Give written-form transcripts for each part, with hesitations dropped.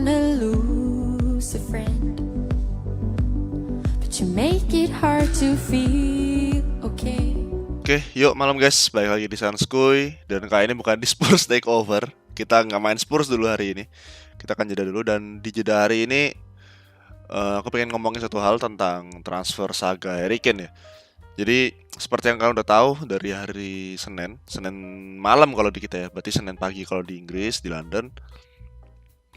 wanna lose a friend, but you make it hard to feel okay. Oke, yuk malam guys, balik lagi di Sanskuy. Dan kali ini bukan di Spurs Takeover. Kita nggak main Spurs dulu hari ini. Kita akan jeda dulu. Dan di jeda hari ini aku pengen ngomongin satu hal tentang transfer saga Harry Kane ya. Jadi seperti yang kalian udah tahu dari hari Senin malam kalau di kita ya, berarti Senin pagi kalau di Inggris, di London,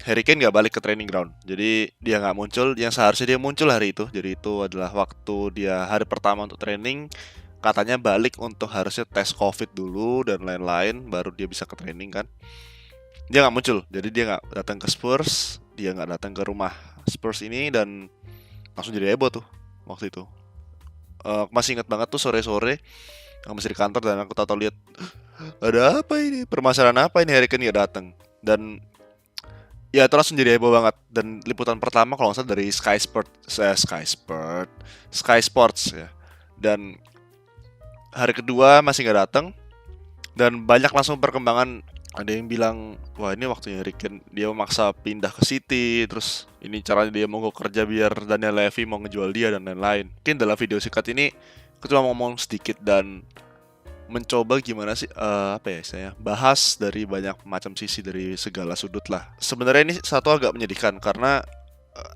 Harry Kane nggak balik ke training ground. Jadi dia nggak muncul, yang seharusnya dia muncul hari itu. Jadi itu adalah waktu dia hari pertama untuk training. Katanya balik untuk harusnya tes COVID dulu dan lain-lain, baru dia bisa ke training kan. Dia nggak muncul, jadi dia nggak datang ke Spurs, dia nggak datang ke rumah Spurs ini, dan langsung jadi heboh tuh waktu itu. Masih ingat banget tuh sore-sore, aku masih di kantor dan aku tahu lihat ada apa ini, permasalahan apa ini, Harry Kane nggak datang. Dan ya itu langsung jadi heboh banget. Dan liputan pertama kalau nggak salah dari Sky Sports ya. Dan hari kedua masih nggak datang, dan banyak langsung perkembangan. Ada yang bilang, wah ini waktunya Harry Kane, dia memaksa pindah ke City, terus ini caranya dia mau kerja biar Daniel Levy mau ngejual dia dan lain-lain. Mungkin dalam video singkat ini aku cuma ngomong sedikit dan mencoba gimana sih apa ya saya bahas dari banyak macam sisi, dari segala sudut lah. Sebenarnya ini satu agak menyedihkan karena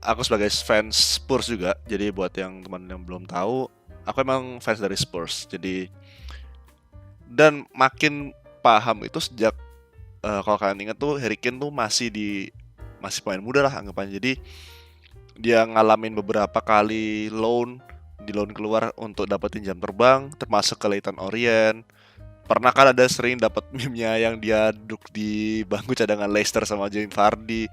aku sebagai fans Spurs juga. Jadi buat yang teman yang belum tahu, aku emang fans dari Spurs. Jadi dan makin paham itu sejak kalau kalian ingat tuh Harry Kane tuh masih pemain muda lah anggapannya. Jadi dia ngalamin beberapa kali di loan keluar untuk dapetin jam terbang, termasuk ke Leyton Orient. Pernah kan ada sering dapat meme-nya yang dia duduk di bangku cadangan Leicester sama Jamie Vardy,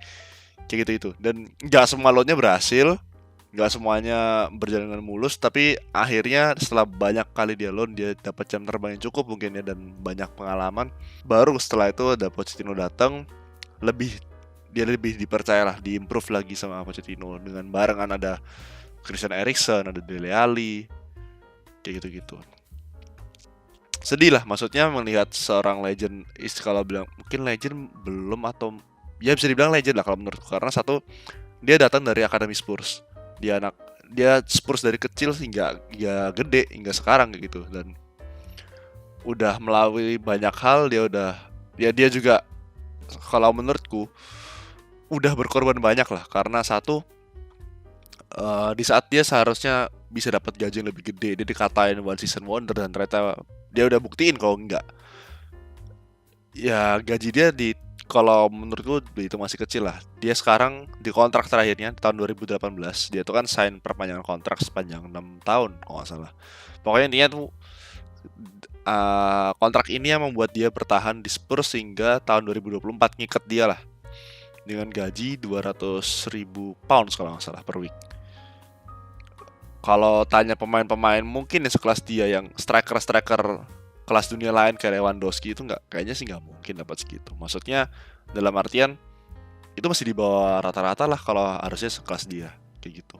kayak gitu. Dan nggak semua loannya berhasil, nggak semuanya berjalan dengan mulus, tapi akhirnya setelah banyak kali dia loan, dia dapat jam terbang yang cukup mungkin ya, dan banyak pengalaman. Baru setelah itu ada Pochettino datang, dia lebih dipercaya lah, diimprove lagi sama Pochettino, dengan barengan ada Christian Eriksen, ada Dele Alli, kayak gitu-gitu. Sedih lah, maksudnya melihat seorang legend, kalau bilang mungkin legend belum, atau ya bisa dibilang legend lah kalau menurutku, karena satu, dia datang dari Akademi Spurs. Dia Spurs dari kecil hingga ya gede hingga sekarang kayak gitu, dan udah melalui banyak hal. Dia juga kalau menurutku udah berkorban banyak lah, karena satu, di saat dia seharusnya bisa dapat gaji yang lebih gede, dia dikatain one season wonder, dan ternyata dia udah buktiin kalau enggak. Ya gaji dia kalau menurutku itu masih kecil lah. Dia sekarang di kontrak terakhirnya tahun 2018, dia tuh kan sign perpanjangan kontrak sepanjang 6 tahun kalau nggak salah. Pokoknya intinya tuh kontrak ini yang membuat dia bertahan di Spurs hingga tahun 2024, ngikat dia lah dengan gaji 200.000 pounds kalau nggak salah per week. Kalau tanya pemain-pemain mungkin yang sekelas dia, yang striker kelas dunia lain kayak Lewandowski, itu kayaknya sih nggak mungkin dapat segitu. Maksudnya dalam artian itu masih di bawah rata-rata lah kalau harusnya sekelas dia kayak gitu.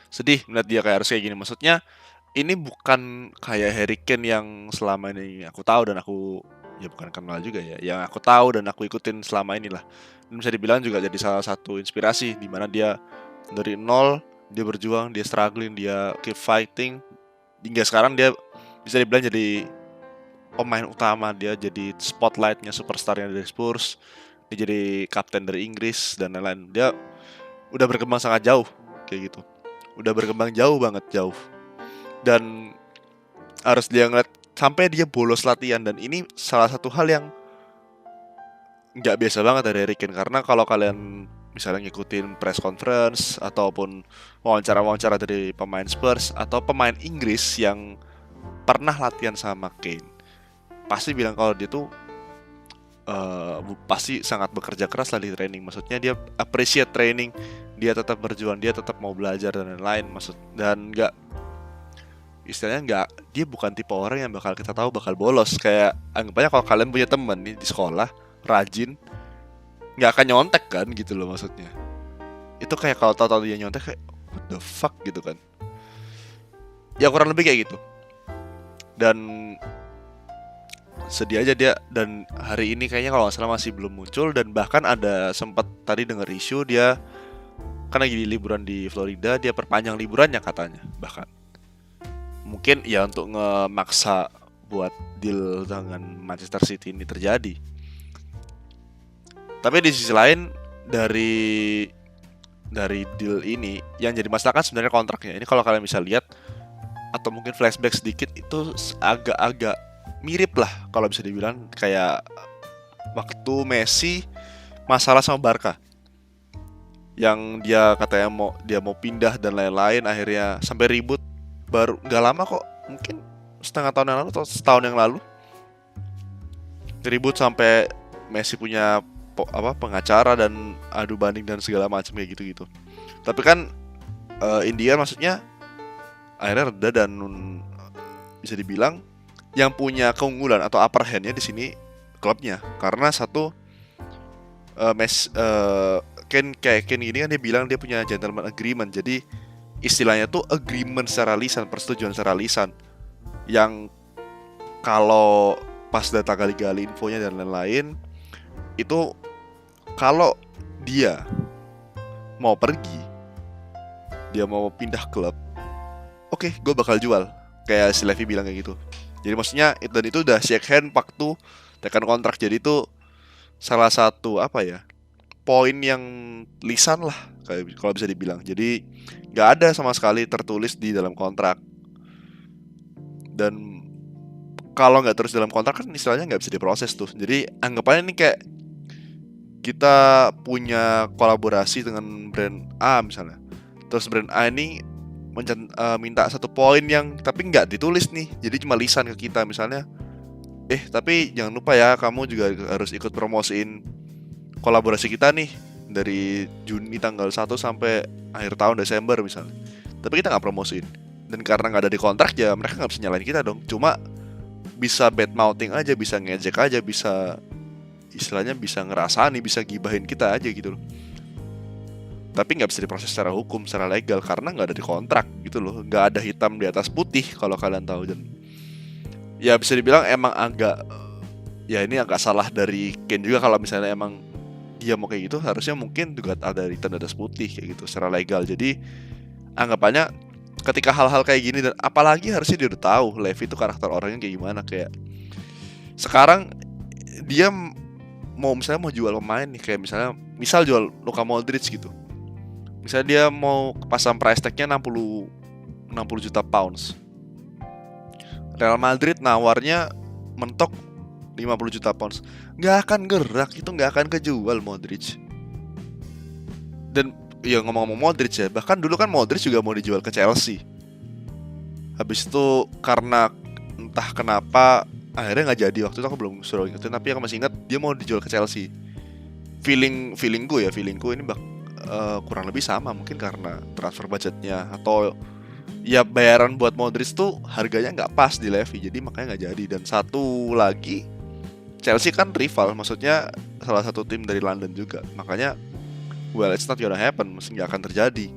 Sedih melihat dia harus kayak gini. Maksudnya ini bukan kayak Harry Kane yang selama ini aku tahu dan aku ya bukan kenal juga ya, yang aku tahu dan aku ikutin selama inilah. Dan bisa dibilang juga jadi salah satu inspirasi, di mana dia dari nol, dia berjuang, dia struggling, dia keep fighting hingga sekarang dia bisa dibilang jadi pemain utama, dia jadi spotlightnya, superstarnya dari Spurs, dia jadi kapten dari Inggris dan lain-lain. Dia udah berkembang sangat jauh kayak gitu, udah berkembang jauh banget, jauh. Dan harus dia ngeliat sampai dia bolos latihan, dan ini salah satu hal yang nggak biasa banget dari Harry Kane. Karena kalau kalian misalnya ngikutin press conference ataupun wawancara-wawancara dari pemain Spurs atau pemain Inggris yang pernah latihan sama Kane, pasti bilang kalau dia tuh pasti sangat bekerja keras lah di training. Maksudnya dia appreciate training, dia tetap berjuang, dia tetap mau belajar dan lain-lain. Dan dia bukan tipe orang yang bakal kita tahu bakal bolos. Kayak anggapnya kalau kalian punya teman nih di sekolah rajin, nggak akan nyontek kan gitu loh. Maksudnya itu kayak kalau tahu-tahu dia nyontek, kayak what the fuck gitu kan. Ya kurang lebih kayak gitu. Dan sedih aja dia. Dan hari ini kayaknya kalau nggak salah masih belum muncul. Dan bahkan ada sempat tadi dengar isu dia kan lagi di liburan di Florida, dia perpanjang liburannya katanya. Bahkan mungkin ya untuk ngemaksa buat deal dengan Manchester City ini terjadi. Tapi di sisi lain dari deal ini yang jadi masalah kan sebenarnya kontraknya. Ini kalau kalian bisa lihat atau mungkin flashback sedikit itu agak-agak mirip lah kalau bisa dibilang kayak waktu Messi masalah sama Barca yang dia katanya mau pindah dan lain-lain, akhirnya sampai ribut. Baru nggak lama kok, mungkin setengah tahun yang lalu atau setahun yang lalu, ribut sampai Messi punya pengacara dan adu banding dan segala macam kayak gitu-gitu. Tapi kan India maksudnya akhirnya reda dan bisa dibilang yang punya keunggulan atau upper hand-nya di sini klubnya, karena satu Ken gini kan dia bilang dia punya gentleman agreement. Jadi istilahnya tuh agreement secara lisan, persetujuan secara lisan, yang kalau pas data gali-gali infonya dan lain-lain itu kalau dia mau pergi, dia mau pindah klub, oke, gue bakal jual. Kayak si Levy bilang kayak gitu. Jadi maksudnya itu udah shake hand waktu tekan kontrak. Jadi itu salah satu poin yang lisan lah kayak kalau bisa dibilang. Jadi nggak ada sama sekali tertulis di dalam kontrak. Dan kalau nggak terus dalam kontrak kan istilahnya nggak bisa diproses tuh. Jadi anggapannya ini kayak kita punya kolaborasi dengan brand A misalnya. Terus brand A ini minta satu poin yang tapi nggak ditulis nih, jadi cuma lisan ke kita misalnya, tapi jangan lupa ya kamu juga harus ikut promosiin kolaborasi kita nih dari Juni tanggal 1 sampai akhir tahun Desember misalnya. Tapi kita nggak promosiin, dan karena nggak ada di kontrak ya mereka nggak bisa nyalain kita dong. Cuma bisa bad mouthing aja, bisa ngejek aja, bisa istilahnya bisa ngerasani, bisa gibahin kita aja gitu loh. Tapi nggak bisa diproses secara hukum, secara legal, karena nggak ada di kontrak gitu loh. Nggak ada hitam di atas putih kalau kalian tahu. Dan ya bisa dibilang emang ya ini agak salah dari Ken juga. Kalau misalnya emang dia mau kayak gitu, harusnya mungkin juga ada hitam di atas putih kayak gitu secara legal. Jadi anggapannya ketika hal-hal kayak gini, dan apalagi harusnya dia udah tahu Levy itu karakter orangnya kayak gimana. Kayak sekarang dia mau jual pemain nih, kayak misal jual Luka Modric gitu. Misalnya dia mau pasang price tag-nya 60 juta pounds. Real Madrid nawarnya mentok 50 juta pounds. Nggak akan gerak, itu nggak akan kejual Modric. Dan ya ngomong-ngomong Modric ya, bahkan dulu kan Modric juga mau dijual ke Chelsea. Habis itu karena entah kenapa akhirnya nggak jadi. Waktu itu aku belum suruh ingetin, tapi aku masih ingat dia mau dijual ke Chelsea. Feelingku ini kurang lebih sama, mungkin karena transfer budgetnya atau ya bayaran buat Modric tuh harganya nggak pas di Levy, jadi makanya nggak jadi. Dan satu lagi, Chelsea kan rival, maksudnya salah satu tim dari London juga, makanya it's not gonna happen, mesti nggak akan terjadi.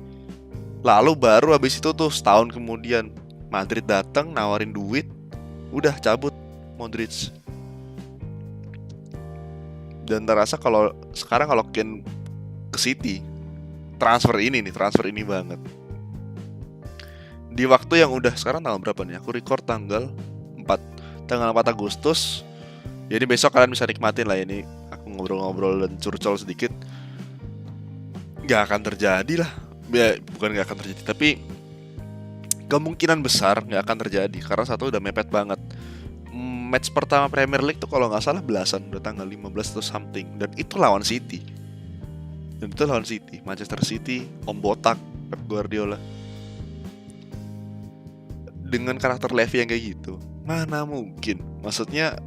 Lalu baru habis itu tuh setahun kemudian Madrid datang nawarin duit, udah cabut Modric. Dan terasa kalau sekarang kalau Ken ke City, transfer ini banget. Di waktu yang udah sekarang tanggal berapa nih? Aku record tanggal 4 Agustus. Jadi besok kalian bisa nikmatin lah ini. Aku ngobrol-ngobrol dan curcol sedikit. Gak akan terjadi lah. Ya, bukan gak akan terjadi, tapi kemungkinan besar gak akan terjadi. Karena satu udah mepet banget. Match pertama Premier League tuh kalau gak salah belasan, udah tanggal 15 atau something. Dan itu lawan City. Manchester City, Om Botak, Pep Guardiola. Dengan karakter Levy yang kayak gitu, mana mungkin? Maksudnya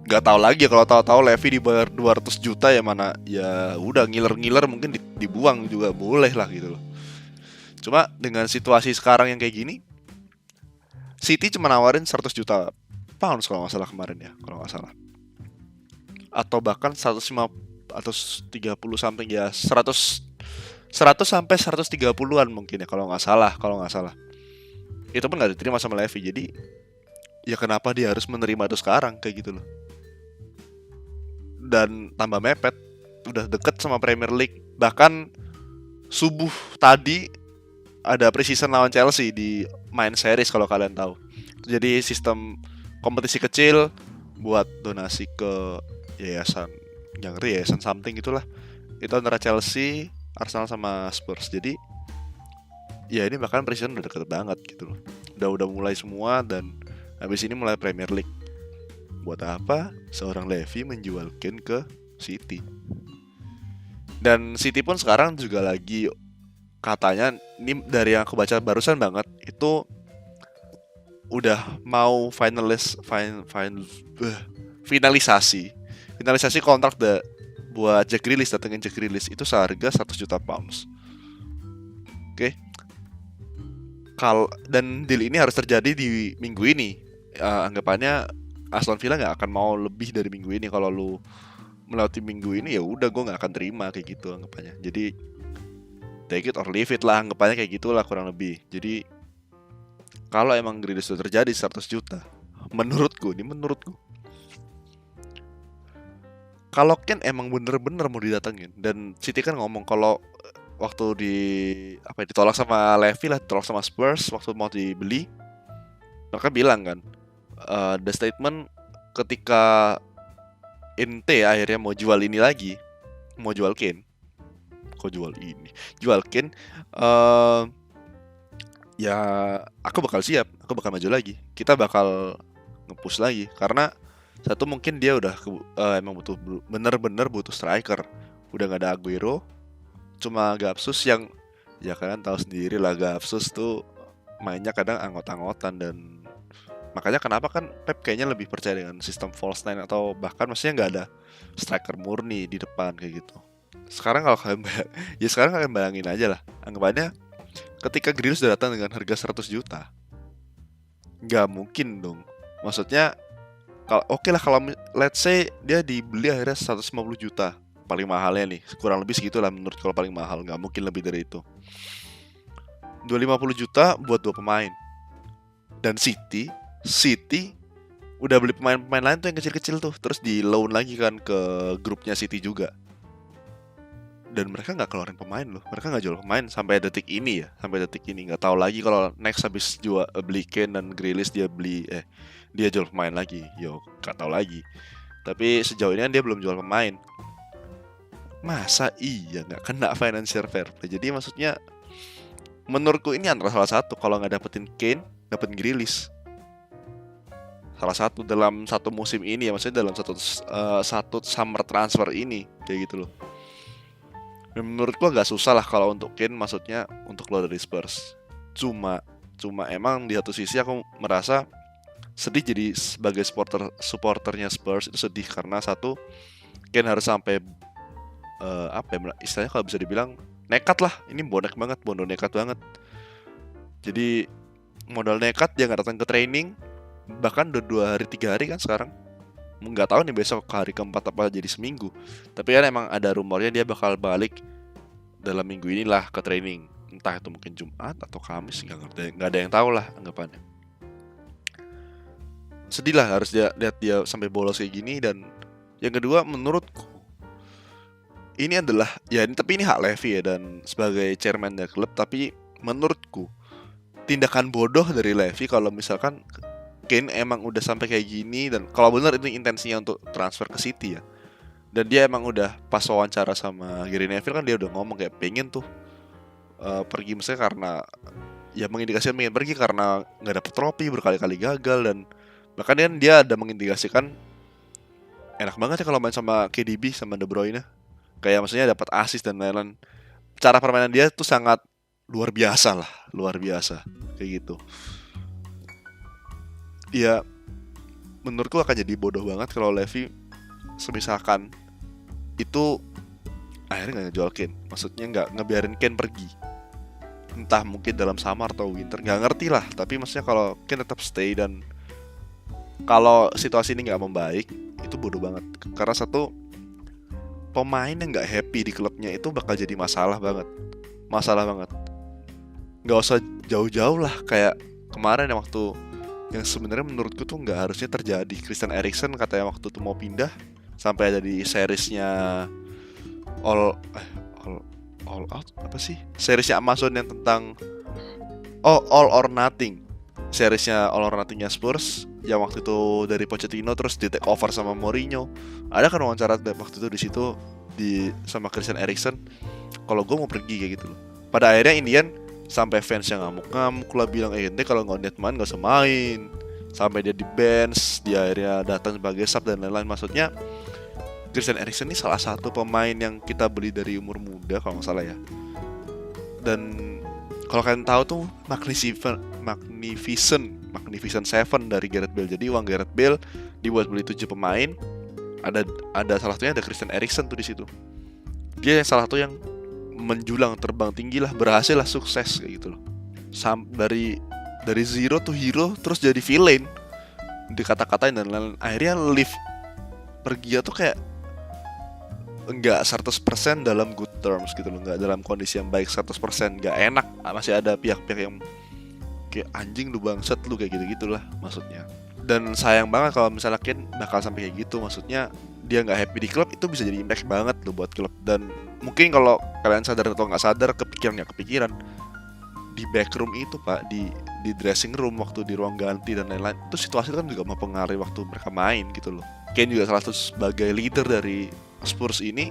nggak tahu lagi, kalau tahu Levy dibayar 200 juta ya mana ya udah ngiler mungkin dibuang juga boleh lah gitu loh. Cuma dengan situasi sekarang yang kayak gini, City cuma nawarin 100 juta pounds kalau nggak salah kemarin ya, kalau nggak salah. Atau bahkan 150 atau 30 something ya, 100 sampai 130-an mungkin ya kalau nggak salah. Itu pun nggak diterima sama Levy. Jadi ya kenapa dia harus menerima itu sekarang kayak gitu loh. Dan tambah mepet, udah deket sama Premier League. Bahkan subuh tadi ada preseason lawan Chelsea di main series kalau kalian tahu. Jadi sistem kompetisi kecil buat donasi ke yayasan, yang ngeri yayasan something itulah. Itu antara Chelsea, Arsenal sama Spurs. Jadi ya ini bahkan preseason udah deket banget gitu loh. Udah mulai semua dan habis ini mulai Premier League. Buat apa seorang Levy menjual Kane ke City? Dan City pun sekarang juga lagi katanya, ini dari yang aku baca barusan banget, itu udah mau finalisasi kontrak buat Jack Grealish, datengin Jack Grealish itu seharga 100 juta pounds. Oke. Dan deal ini harus terjadi di minggu ini. Anggapannya Aston Villa nggak akan mau lebih dari minggu ini. Kalau lu melewati minggu ini ya udah, gue nggak akan terima kayak gitu anggapannya. Jadi take it or leave it lah, anggapannya kayak gitulah kurang lebih. Jadi kalau emang Grealish itu terjadi 100 juta, menurutku kalau Ken emang bener-bener mau didatengin, dan City kan ngomong kalau waktu ditolak sama Levy lah, ditolak sama Spurs waktu mau dibeli, mereka bilang kan, the statement ketika Inter akhirnya mau jual ini lagi, mau jual Kane, jual Kane, ya aku bakal siap, aku bakal maju lagi, kita bakal nge-push lagi, karena satu mungkin dia udah emang bener-bener butuh striker, udah gak ada Aguero, cuma Gapsus yang ya kalian tahu sendiri lah, Gapsus tuh mainnya kadang anggot-anggotan, dan makanya kenapa kan Pep kayaknya lebih percaya dengan sistem false nine, atau bahkan maksudnya nggak ada striker murni di depan kayak gitu. Sekarang kalau kalian bayangin aja lah, anggapannya ketika Grealish sudah datang dengan harga 100 juta, nggak mungkin dong. Maksudnya kalau kalau let's say dia dibeli akhirnya 150 juta, paling mahalnya nih, kurang lebih segitulah menurut kalau paling mahal, nggak mungkin lebih dari itu. 250 juta buat 2 pemain. Dan City udah beli pemain-pemain lain tuh yang kecil-kecil tuh, terus di loan lagi kan ke grupnya City juga. Dan mereka nggak keluarin pemain loh, mereka nggak jual pemain sampai detik ini. Nggak tahu lagi kalau next habis beli Kane dan Grealish dia jual pemain lagi, nggak tahu lagi. Tapi sejauh ini kan dia belum jual pemain. Masa iya nggak kena financial fair play? Jadi maksudnya menurutku ini antara salah satu, kalau nggak dapetin Kane, dapetin Grealish. Salah satu dalam satu musim ini ya, maksudnya dalam satu summer transfer ini kayak gitu loh. Dan menurutku agak susah lah kalau untuk Kane, maksudnya untuk keluar dari Spurs. Cuma emang di satu sisi aku merasa sedih jadi sebagai supporternya Spurs, itu sedih karena satu, Kane harus sampai istilahnya kalau bisa dibilang nekat lah. Ini bondo nekat banget. Jadi modal nekat, dia nggak datang ke training, bahkan udah 2 hari 3 hari kan sekarang. Nggak tahu nih besok ke hari keempat apa jadi seminggu. Tapi kan emang ada rumornya dia bakal balik dalam minggu inilah ke training. Entah itu mungkin Jumat atau Kamis, nggak ada yang tahu lah anggapannya. Sedih lah harus lihat dia sampai bolos kayak gini. Dan yang kedua menurutku ini adalah tapi ini hak Levy ya, dan sebagai chairman dari klub, tapi menurutku tindakan bodoh dari Levy kalau misalkan Kane emang udah sampai kayak gini, dan kalau benar itu intensinya untuk transfer ke City ya. Dan dia emang udah pas wawancara sama Gary Neville kan, dia udah ngomong kayak pengen tuh pergi, misalnya karena ya mengindikasikan pengen pergi karena nggak dapet trofi, berkali-kali gagal, dan bahkan dia ada mengindikasikan enak banget ya kalau main sama KDB sama De Bruyne, kayak maksudnya dapat assist dan lain-lain. Cara permainan dia tuh sangat luar biasa kayak gitu. Ya menurutku akan jadi bodoh banget kalau Levy semisalkan itu akhirnya nggak ngejual Kane, maksudnya nggak ngebiarin Kane pergi, entah mungkin dalam summer atau winter, nggak ngerti lah. Tapi maksudnya kalau Kane tetap stay, dan kalau situasi ini nggak membaik, itu bodoh banget. Karena satu, pemain yang nggak happy di klubnya itu bakal jadi masalah banget. Nggak usah jauh-jauh lah, kayak kemarin ya waktu yang sebenarnya menurutku tuh nggak harusnya terjadi. Christian Eriksen katanya waktu itu mau pindah, sampai ada di seriesnya all all all out apa sih, seriesnya Amazon yang tentang All or Nothing, seriesnya All or Nothingnya Spurs yang waktu itu dari Pochettino terus di take over sama Mourinho. Ada kan wawancara waktu itu di situ sama Christian Eriksen, kalau gue mau pergi kayak gitu loh. Pada akhirnya Indian sampai fans yang ngamuk-ngamuk lah bilang ente kalau nggak niat main nggak usah main, sampai dia di bench, dia akhirnya datang sebagai sub dan lain-lain. Maksudnya Christian Eriksen ini salah satu pemain yang kita beli dari umur muda kalau nggak salah ya. Dan kalau kalian tahu tuh Magnificent Seven dari Gareth Bale. Jadi uang Gareth Bale dibuat beli 7 pemain. Ada salah satunya ada Christian Eriksen tuh di situ. Dia salah satu yang menjulang terbang tinggi lah, berhasil lah, sukses kayak gitu loh. Dari zero to hero terus jadi villain, dikata-katain dan lain-lain. Akhirnya leave, pergi tuh kayak enggak 100% dalam good terms gitu loh, enggak dalam kondisi yang baik 100%, enggak enak, masih ada pihak-pihak yang kayak anjing lu bangsat lu kayak gitu-gitulah maksudnya. Dan sayang banget kalau misalnya Kane bakal sampai kayak gitu, maksudnya dia nggak happy di klub, itu bisa jadi impact banget loh buat klub. Dan mungkin kalau kalian sadar atau nggak sadar, kepikiran di backroom itu pak, di dressing room waktu di ruang ganti dan lain-lain, itu situasi kan juga mempengaruhi waktu mereka main gitu loh. Kane juga salah satu sebagai leader dari Spurs ini,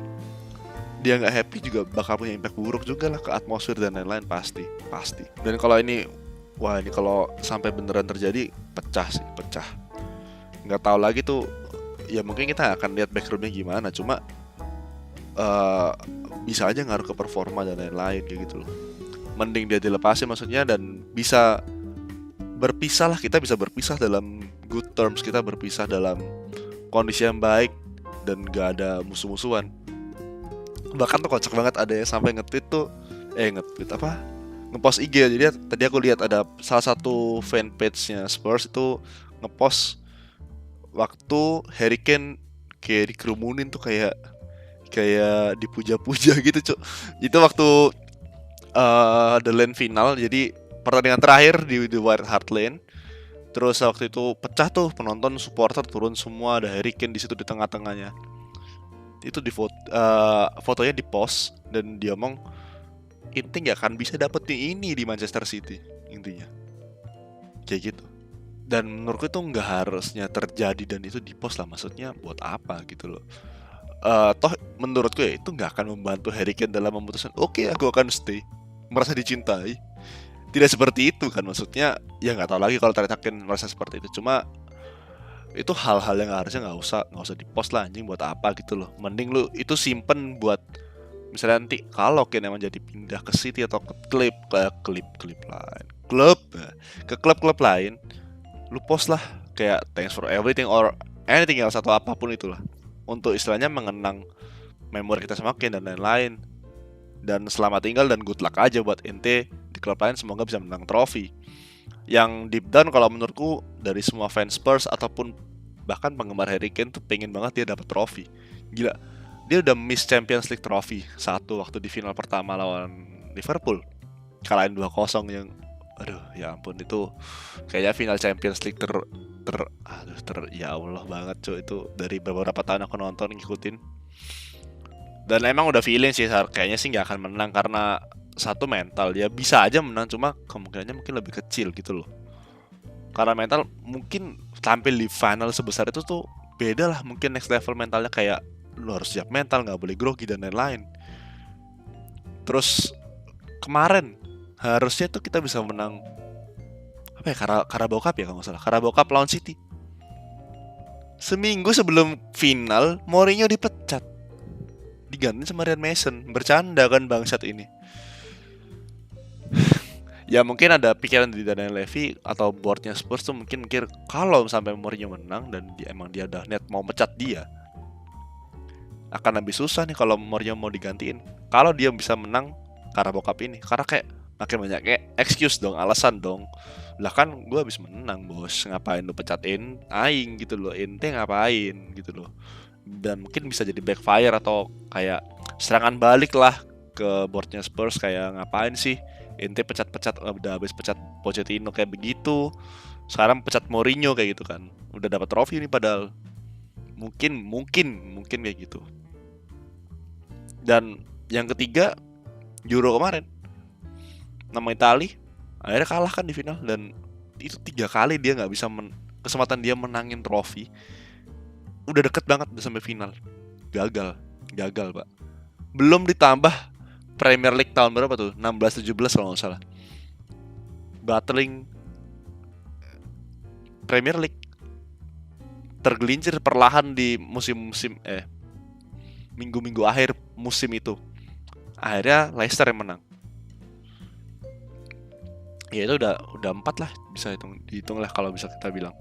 dia nggak happy juga bakal punya impact buruk juga lah ke atmosfer dan lain-lain, pasti. Dan kalau ini, wah ini kalau sampai beneran terjadi, pecah. Nggak tahu lagi tuh, ya mungkin kita akan lihat backgroundnya gimana, cuma bisa aja ngaruh ke performa dan lain-lain kayak gitu loh. Mending dia dilepasin maksudnya, dan bisa berpisah lah, kita bisa berpisah dalam good terms, kita berpisah dalam kondisi yang baik dan gak ada musuh-musuhan. Bahkan tuh kocak banget, ada yang sampai nge-tweet nge-post IG. Jadi tadi aku lihat ada salah satu fanpage-nya Spurs itu nge-post waktu Harry Kane kayak dikerumunin tuh, kayak dipuja-puja gitu cok. Itu waktu The Lane final, jadi pertandingan terakhir di White Hart Lane. Terus waktu itu pecah tuh, penonton supporter turun semua, ada Harry Kane di situ di tengah-tengahnya. Itu fotonya di post, dan dia ngomong inti nggak akan bisa dapetin ini di Manchester City, intinya kayak gitu. Dan menurutku itu nggak harusnya terjadi, dan itu di post lah, maksudnya buat apa gitu loh. Toh menurutku ya itu nggak akan membantu Harry Kane dalam memutuskan oke, aku akan stay, merasa dicintai. Tidak seperti itu kan, maksudnya ya nggak tahu lagi kalau ternyata Kane merasa seperti itu. Cuma itu hal-hal yang harusnya nggak usah di post lah, anjing, buat apa gitu loh. Mending lu itu simpen buat misalnya nanti kalau Kane emang jadi pindah ke City atau ke klub lain, lu post lah kayak thanks for everything or anything else atau apapun itulah, untuk istilahnya mengenang memori kita sama Kane dan lain-lain. Dan selamat tinggal dan good luck aja buat ente di klub lain, semoga bisa menang trofi. Yang deep down kalau menurutku dari semua fans Spurs ataupun bahkan penggemar Harry Kane tuh pengen banget dia dapat trofi. Gila, dia udah miss Champions League trofi satu waktu di final pertama lawan Liverpool, kalahin 2-0 yang aduh ya ampun, itu kayaknya final Champions League ya Allah banget cuy. Itu dari beberapa tahun aku nonton ngikutin, dan emang udah feeling sih kayaknya sih nggak akan menang, karena satu mental ya bisa aja menang, cuma kemungkinannya mungkin lebih kecil gitu loh. Karena mental mungkin tampil di final sebesar itu tuh beda lah, mungkin next level mentalnya, kayak lu harus siap mental, nggak boleh grogi dan lain-lain. Terus kemarin harusnya tuh kita bisa menang apa ya, Carabao Cup ya kalau nggak salah, Carabao Cup lawan City. Seminggu sebelum final Mourinho dipecat, diganti sama Ryan Mason. Bercanda kan bangsat ini. Ya mungkin ada pikiran di Daniel Levy atau boardnya Spurs tuh mungkin mikir kalau sampai Mourinho menang dan emang dia udah niat mau pecat dia, akan lebih susah nih kalau Mourinho mau digantiin kalau dia bisa menang Carabao Cup ini. Karena kayak makin banyak kayak excuse dong, alasan dong. Lah kan gue habis menang bos, ngapain lu pecatin aing gitu loh, ente ngapain gitu loh. Dan mungkin bisa jadi backfire atau kayak serangan balik lah ke boardnya Spurs, kayak ngapain sih ente pecat-pecat, udah habis pecat Pochettino kayak begitu, Sekarang pecat Mourinho kayak gitu kan. Udah dapat trofi nih padahal. Mungkin kayak gitu. Dan yang ketiga, Euro kemarin, nama Itali akhirnya kalah kan di final. Dan itu 3 kali dia nggak bisa kesempatan dia menangin trofi. Udah deket banget udah sampai final, gagal pak. Belum ditambah Premier League tahun berapa tuh, 16-17 kalau nggak salah, battling Premier League, tergelincir perlahan di musim-musim minggu-minggu akhir musim itu. Akhirnya Leicester yang menang. Ya itu udah 4 lah, bisa dihitung lah kalau bisa kita bilang.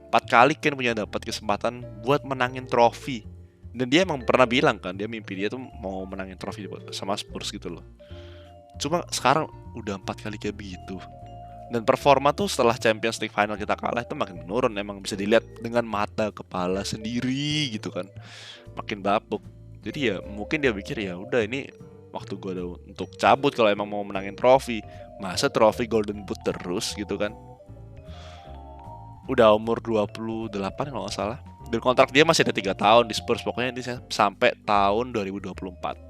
4 kali Kane punya dapat kesempatan buat menangin trofi. Dan dia emang pernah bilang kan, dia mimpi dia tuh mau menangin trofi sama Spurs gitu loh. Cuma sekarang udah 4 kali kayak begitu. Dan performa tuh setelah Champions League final kita kalah itu makin menurun. Emang bisa dilihat dengan mata kepala sendiri gitu kan. Makin bapuk. Jadi ya mungkin dia pikir ya udah ini waktu gue ada untuk cabut kalau emang mau menangin trofi. Masa trofi Golden Boot terus gitu kan. Udah umur 28 kalau nggak salah. Dan kontrak dia masih ada 3 tahun di Spurs. Pokoknya ini sampai tahun 2024.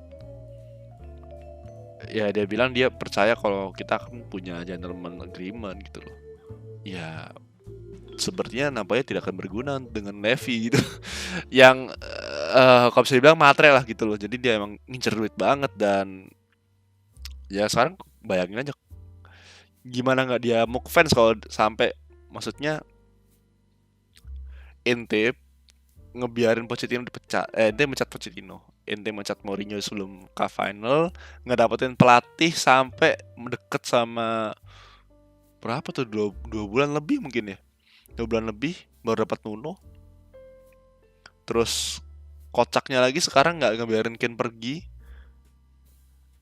Ya dia bilang dia percaya kalau kita kan punya gentleman agreement gitu loh. Ya sepertinya nampaknya tidak akan berguna dengan Levy gitu. Yang kalau bisa dibilang matre lah gitu loh. Jadi dia emang ngincer duit banget. Dan ya sekarang bayangin aja gimana nggak dia move fans kalau sampai, maksudnya ente ngebiarin Pochettino dipecat, ente mencat Pochettino, ente mencat Mourinho sebelum ke final, nggak dapetin pelatih sampai deket sama berapa tuh, dua bulan lebih mungkin ya, 2 bulan lebih baru dapat Nuno. Terus kocaknya lagi sekarang nggak ngebiarin Kane pergi.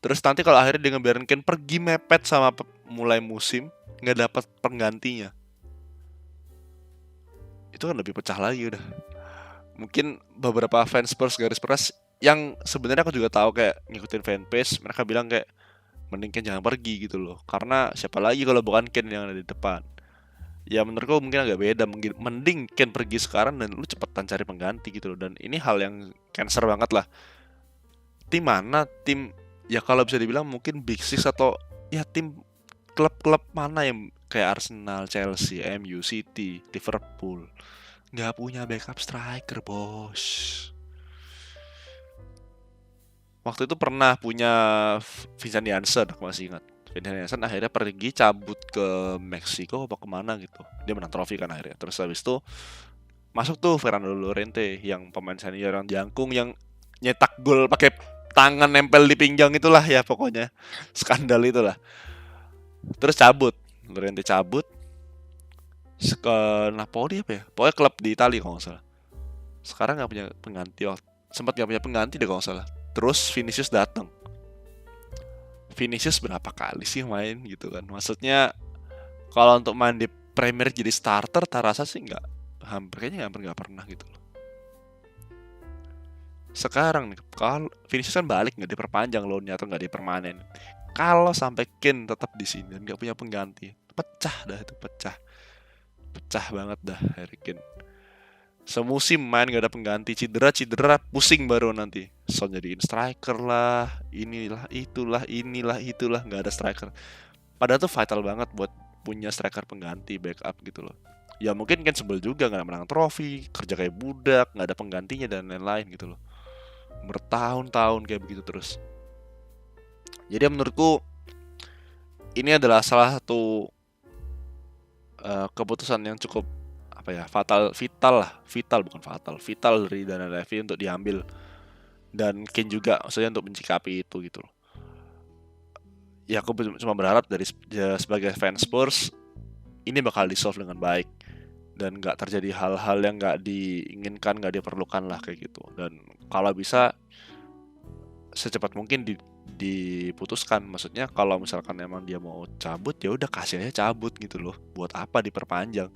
Terus nanti kalau akhirnya dia ngebiarin Kane pergi mepet sama mulai musim, nggak dapat penggantinya, itu kan lebih pecah lagi udah. Mungkin beberapa fans Spurs garis keras yang sebenarnya aku juga tahu kayak ngikutin fanpage, mereka bilang kayak mending Kane jangan pergi gitu loh, karena siapa lagi kalau bukan Kane yang ada di depan. Ya menurutku mungkin agak beda, mending Kane pergi sekarang dan lu cepetan cari pengganti gitu loh. Dan ini hal yang cancer banget lah. Tim mana, tim ya kalau bisa dibilang mungkin Big Six atau ya tim klub-klub mana yang kayak Arsenal, Chelsea, MU, City, Liverpool nggak punya backup striker, bos. Waktu itu pernah punya Vincent Janssen, aku masih ingat. Vincent Janssen akhirnya pergi cabut ke Meksiko apa kemana gitu. Dia menang trofi kan akhirnya. Terus habis itu masuk tuh Fernando Llorente yang pemain senior yang jangkung, yang nyetak gol pakai tangan nempel di pinggang itulah ya pokoknya. Skandal itulah. Terus cabut, Llorente cabut ke Napoli apa ya? Pokoknya klub di Italia kalau nggak salah. Sekarang nggak punya pengganti, sempat nggak punya pengganti deh kalau nggak salah. Terus Vinicius datang. Vinicius berapa kali sih main gitu kan? Maksudnya kalau untuk main di Premier jadi starter, tak rasa sih kayaknya hampir nggak pernah gitu loh. Sekarang nih, kalau Vinicius kan balik nggak diperpanjang loannya atau nggak dipermanen. Kalau sampai Kane tetap di sini dan nggak punya pengganti, pecah dah itu, pecah banget dah Harry Kane. Semusim main gak ada pengganti, cedera pusing baru nanti. Son jadiin striker lah, inilah itulah, nggak ada striker. Padahal tuh vital banget buat punya striker pengganti, backup gitu loh. Ya mungkin kan sebel juga nggak menang trofi, kerja kayak budak, nggak ada penggantinya dan lain-lain gitu loh. Bertahun-tahun kayak begitu terus. Jadi menurutku ini adalah salah satu keputusan yang cukup vital dari Daniel Levy untuk diambil, dan Kane juga maksudnya untuk mencikapi itu gitu loh. Ya aku cuma berharap dari sebagai fans Spurs ini bakal di-solve dengan baik dan nggak terjadi hal-hal yang nggak diinginkan, nggak diperlukan lah kayak gitu. Dan kalau bisa secepat mungkin diputuskan. Maksudnya kalau misalkan emang dia mau cabut, ya udah kasih aja cabut gitu loh. Buat apa diperpanjang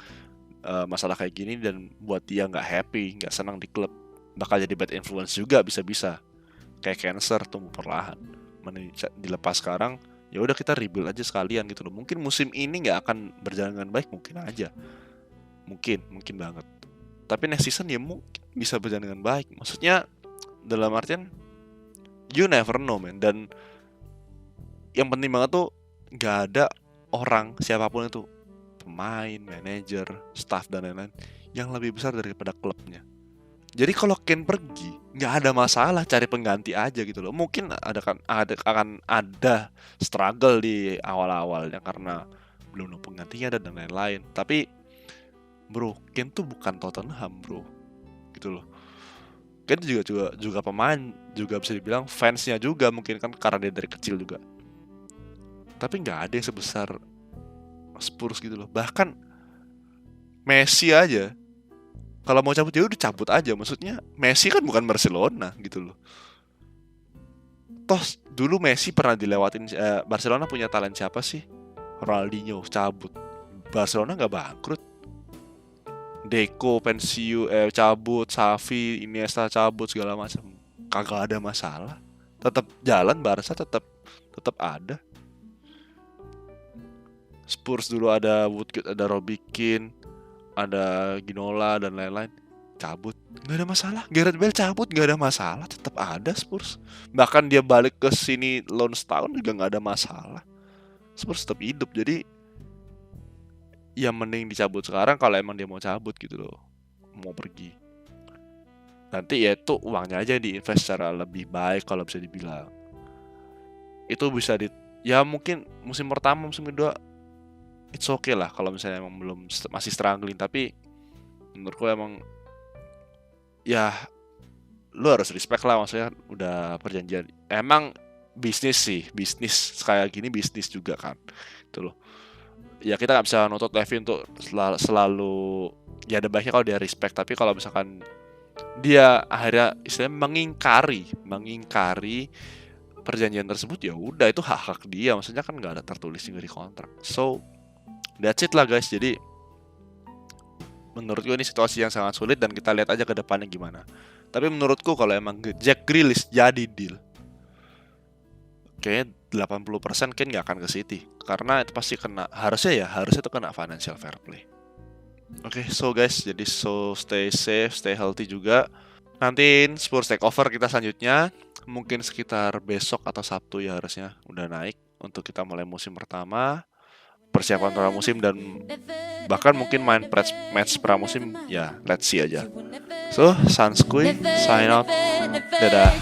masalah kayak gini, dan buat dia nggak happy, nggak senang di klub, bakal jadi bad influence juga bisa-bisa. Kayak cancer tumbuh perlahan. Mending dilepas sekarang, ya udah kita rebuild aja sekalian gitu loh. Mungkin musim ini nggak akan berjalan dengan baik, mungkin aja, mungkin banget. Tapi next season ya mungkin bisa berjalan dengan baik. Maksudnya dalam artian you never know man. Dan yang penting banget tuh nggak ada orang siapapun itu, pemain, manajer, staff dan lain-lain, yang lebih besar daripada klubnya. Jadi kalau Kane pergi, nggak ada masalah, cari pengganti aja gitu loh. Mungkin akan ada struggle di awal-awalnya karena belum ada penggantinya dan lain-lain. Tapi bro, Kane tuh bukan Tottenham bro, gitu loh. Kane juga pemain, juga bisa dibilang fansnya juga mungkin kan karena dia dari kecil juga. Tapi nggak ada yang sebesar Spurs gitu loh. Bahkan Messi aja kalau mau cabut ya udah cabut aja. Maksudnya Messi kan bukan Barcelona gitu loh. Toh dulu Messi pernah dilewatin. Barcelona punya talent siapa sih? Ronaldinho cabut, Barcelona nggak bangkrut. Deco pensiun, cabut, Xavi, Iniesta cabut segala macam. Kagak ada masalah. Tetap jalan Barca, tetap ada. Spurs dulu ada Woodgate, ada Robbie Keane, ada Ginola dan lain-lain, cabut, nggak ada masalah. Gareth Bale cabut, nggak ada masalah, tetap ada Spurs. Bahkan dia balik ke sini loan setahun juga nggak ada masalah. Spurs tetap hidup. Jadi ya mending dicabut sekarang kalau emang dia mau cabut gitu loh, mau pergi. Nanti ya itu uangnya aja diinvest secara lebih baik kalau bisa dibilang. Itu bisa ya mungkin musim pertama, musim kedua it's okay lah kalau misalnya emang masih struggling. Tapi menurutku emang ya lu harus respect lah, maksudnya udah perjanjian. Emang bisnis kayak gini, bisnis juga kan itu loh. Ya kita nggak bisa nuntut Levy untuk selalu ya, ada baiknya kalau dia respect. Tapi kalau misalkan dia akhirnya istilahnya mengingkari perjanjian tersebut, ya udah itu hak dia. Maksudnya kan nggak ada tertulis juga di kontrak. So that's it lah guys. Jadi menurutku ini situasi yang sangat sulit dan kita lihat aja ke depannya gimana. Tapi menurutku kalau emang Jack Grealish jadi deal, kayaknya 80% kan nggak akan ke City. Karena itu pasti harusnya itu kena financial fair play. Oke, so guys, jadi stay safe, stay healthy juga. Nantiin Spurs Takeover kita selanjutnya, mungkin sekitar besok atau Sabtu ya harusnya udah naik untuk kita mulai musim pertama, persiapan pramusim, dan bahkan mungkin main match pramusim ya, let's see aja. So, Sanskui, sign out, dadah.